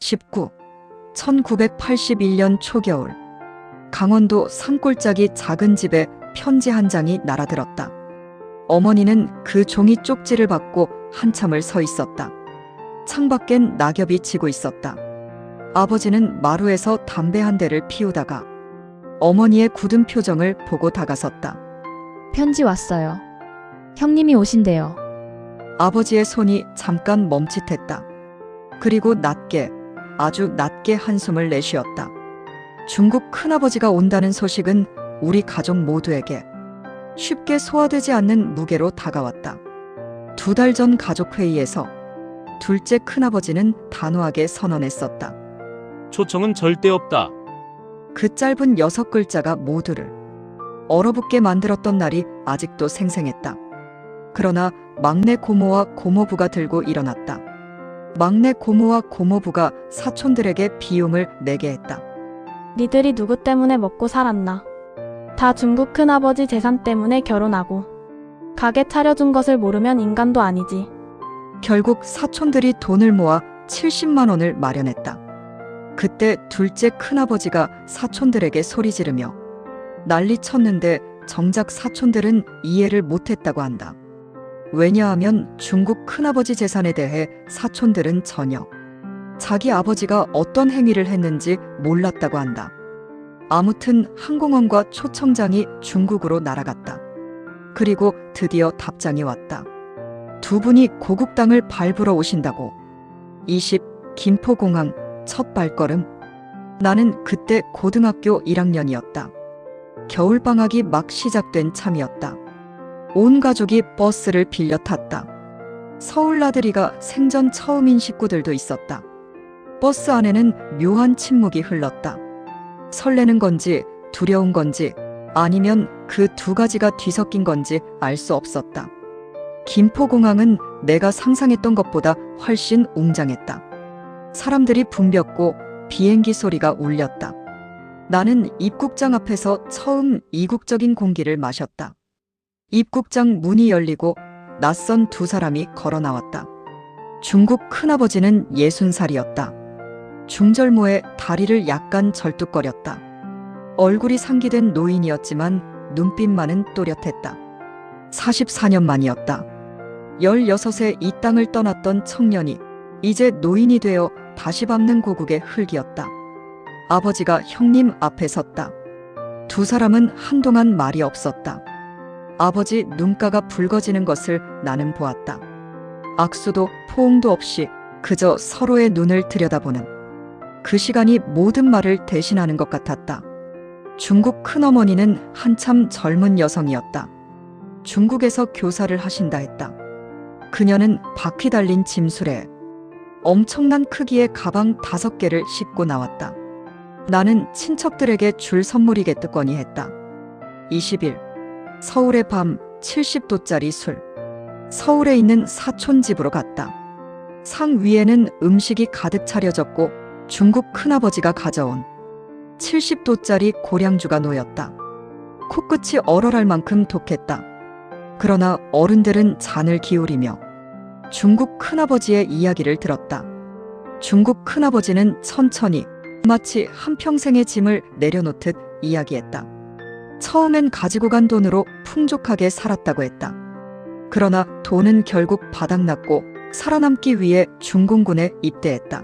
19. 1981년 초겨울. 강원도 산골짜기 작은 집에 편지 한 장이 날아들었다. 어머니는 그 종이 쪽지를 받고 한참을 서 있었다. 창밖엔 낙엽이 지고 있었다. 아버지는 마루에서 담배 한 대를 피우다가 어머니의 굳은 표정을 보고 다가섰다. 편지 왔어요. 형님이 오신대요. 아버지의 손이 잠깐 멈칫했다. 그리고 낮게, 아주 낮게 한숨을 내쉬었다. 중국 큰아버지가 온다는 소식은 우리 가족 모두에게 쉽게 소화되지 않는 무게로 다가왔다. 2달 전 가족회의에서 둘째 큰아버지는 단호하게 선언했었다. 초청은 절대 없다. 그 짧은 6글자가 모두를 얼어붙게 만들었던 날이 아직도 생생했다. 그러나 막내 고모와 고모부가 들고 일어났다. 막내 고모와 고모부가 사촌들에게 비용을 내게 했다. 니들이 누구 때문에 먹고 살았나? 다 중국 큰아버지 재산 때문에 결혼하고 가게 차려준 것을 모르면 인간도 아니지. 결국 사촌들이 돈을 모아 70만 원을 마련했다. 그때 둘째 큰아버지가 사촌들에게 소리 지르며 난리 쳤는데 정작 사촌들은 이해를 못했다고 한다. 왜냐하면 중국 큰아버지 재산에 대해 사촌들은 전혀 자기 아버지가 어떤 행위를 했는지 몰랐다고 한다. 아무튼 항공원과 초청장이 중국으로 날아갔다. 그리고 드디어 답장이 왔다. 두 분이 고국 땅을 밟으러 오신다고. 20. 김포공항 첫 발걸음. 나는 그때 고등학교 1학년이었다. 겨울방학이 막 시작된 참이었다. 온 가족이 버스를 빌려 탔다. 서울 나들이가 생전 처음인 식구들도 있었다. 버스 안에는 묘한 침묵이 흘렀다. 설레는 건지 두려운 건지 아니면 그 두 가지가 뒤섞인 건지 알 수 없었다. 김포공항은 내가 상상했던 것보다 훨씬 웅장했다. 사람들이 붐볐고 비행기 소리가 울렸다. 나는 입국장 앞에서 처음 이국적인 공기를 마셨다. 입국장 문이 열리고 낯선 두 사람이 걸어 나왔다. 중국 큰아버지는 60살이었다. 중절모에 다리를 약간 절뚝거렸다. 얼굴이 상기된 노인이었지만 눈빛만은 또렷했다. 44년 만이었다. 16세 이 땅을 떠났던 청년이 이제 노인이 되어 다시 밟는 고국의 흙이었다. 아버지가 형님 앞에 섰다. 두 사람은 한동안 말이 없었다. 아버지 눈가가 붉어지는 것을 나는 보았다. 악수도 포옹도 없이 그저 서로의 눈을 들여다보는 그 시간이 모든 말을 대신하는 것 같았다. 중국 큰어머니는 한참 젊은 여성이었다. 중국에서 교사를 하신다 했다. 그녀는 바퀴 달린 짐수레 엄청난 크기의 가방 5개를 싣고 나왔다. 나는 친척들에게 줄 선물이겠거니 했다. 20일 서울의 밤 70도짜리 술. 서울에 있는 사촌 집으로 갔다. 상 위에는 음식이 가득 차려졌고 중국 큰아버지가 가져온 70도짜리 고량주가 놓였다. 코끝이 얼얼할 만큼 독했다. 그러나 어른들은 잔을 기울이며 중국 큰아버지의 이야기를 들었다. 중국 큰아버지는 천천히 마치 한평생의 짐을 내려놓듯 이야기했다. 처음엔 가지고 간 돈으로 풍족하게 살았다고 했다. 그러나 돈은 결국 바닥났고 살아남기 위해 중공군에 입대했다.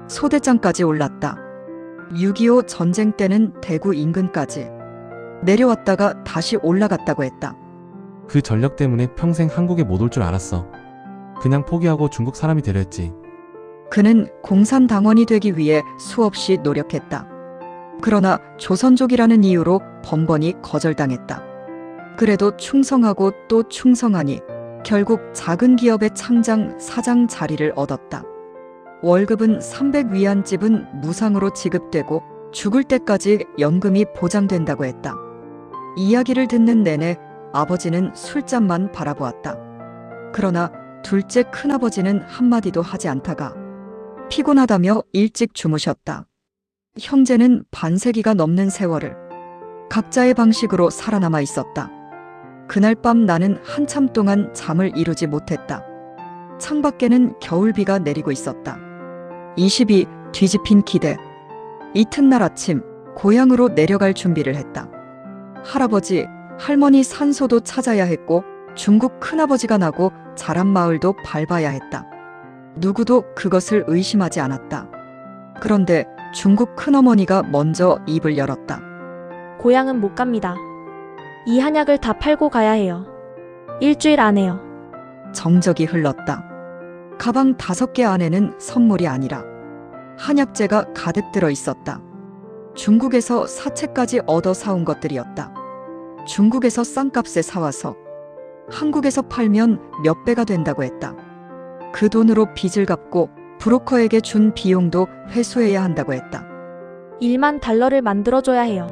소대장까지 올랐다. 6.25 전쟁 때는 대구 인근까지 내려왔다가 다시 올라갔다고 했다. 그 전력 때문에 평생 한국에 못 올 줄 알았어. 그냥 포기하고 중국 사람이 되려 했지. 그는 공산당원이 되기 위해 수없이 노력했다. 그러나 조선족이라는 이유로 번번이 거절당했다. 그래도 충성하고 또 충성하니 결국 작은 기업의 창장, 사장 자리를 얻었다. 월급은 300위안 집은 무상으로 지급되고 죽을 때까지 연금이 보장된다고 했다. 이야기를 듣는 내내 아버지는 술잔만 바라보았다. 그러나 둘째 큰아버지는 한마디도 하지 않다가 피곤하다며 일찍 주무셨다. 형제는 반세기가 넘는 세월을 각자의 방식으로 살아남아 있었다. 그날 밤 나는 한참 동안 잠을 이루지 못했다. 창밖에는 겨울비가 내리고 있었다. 22. 뒤집힌 기대. 이튿날 아침 고향으로 내려갈 준비를 했다. 할아버지, 할머니 산소도 찾아야 했고 중국 큰아버지가 나고 자란 마을도 밟아야 했다. 누구도 그것을 의심하지 않았다. 그런데 중국 큰어머니가 먼저 입을 열었다. 고향은 못 갑니다. 이 한약을 다 팔고 가야 해요. 일주일 안에요. 정적이 흘렀다. 가방 5개 안에는 선물이 아니라 한약재가 가득 들어 있었다. 중국에서 사채까지 얻어 사온 것들이었다. 중국에서 싼값에 사와서 한국에서 팔면 몇 배가 된다고 했다. 그 돈으로 빚을 갚고 브로커에게 준 비용도 회수해야 한다고 했다. 1만 달러를 만들어줘야 해요.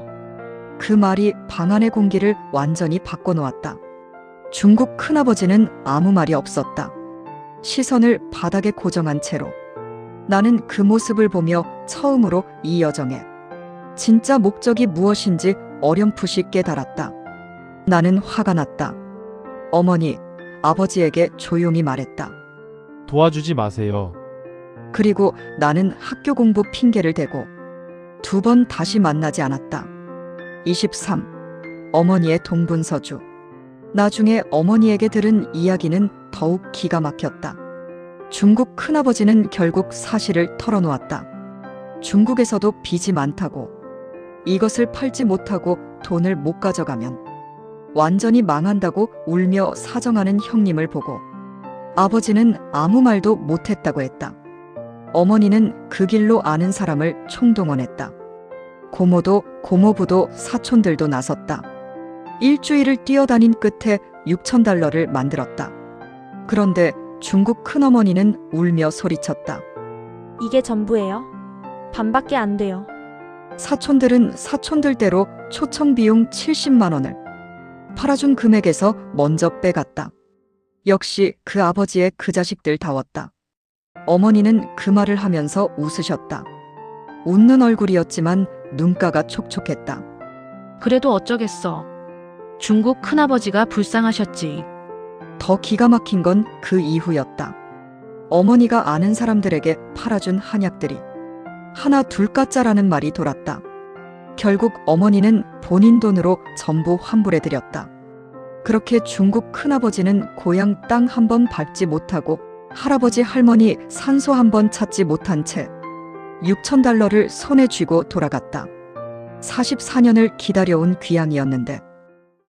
그 말이 방 안의 공기를 완전히 바꿔놓았다. 중국 큰아버지는 아무 말이 없었다. 시선을 바닥에 고정한 채로. 나는 그 모습을 보며 처음으로 이 여정에 진짜 목적이 무엇인지 어렴풋이 깨달았다. 나는 화가 났다. 어머니, 아버지에게 조용히 말했다. 도와주지 마세요. 그리고 나는 학교 공부 핑계를 대고 2번 다시 만나지 않았다. 23. 어머니의 동분서주. 나중에 어머니에게 들은 이야기는 더욱 기가 막혔다. 중국 큰아버지는 결국 사실을 털어놓았다. 중국에서도 빚이 많다고, 이것을 팔지 못하고 돈을 못 가져가면 완전히 망한다고 울며 사정하는 형님을 보고 아버지는 아무 말도 못했다고 했다. 어머니는 그 길로 아는 사람을 총동원했다. 고모도 고모부도 사촌들도 나섰다. 일주일을 뛰어다닌 끝에 6,000달러를 만들었다. 그런데 중국 큰어머니는 울며 소리쳤다. 이게 전부예요? 반밖에 안 돼요. 사촌들은 사촌들대로 초청 비용 70만 원을 팔아준 금액에서 먼저 빼갔다. 역시 그 아버지의 그 자식들다웠다. 어머니는 그 말을 하면서 웃으셨다. 웃는 얼굴이었지만 눈가가 촉촉했다. 그래도 어쩌겠어. 중국 큰아버지가 불쌍하셨지. 더 기가 막힌 건 그 이후였다. 어머니가 아는 사람들에게 팔아준 한약들이 하나 둘가짜라는 말이 돌았다. 결국 어머니는 본인 돈으로 전부 환불해드렸다. 그렇게 중국 큰아버지는 고향 땅 한 번 밟지 못하고 할아버지 할머니 산소 한 번 찾지 못한 채 6,000달러를 손에 쥐고 돌아갔다. 44년을 기다려온 귀향이었는데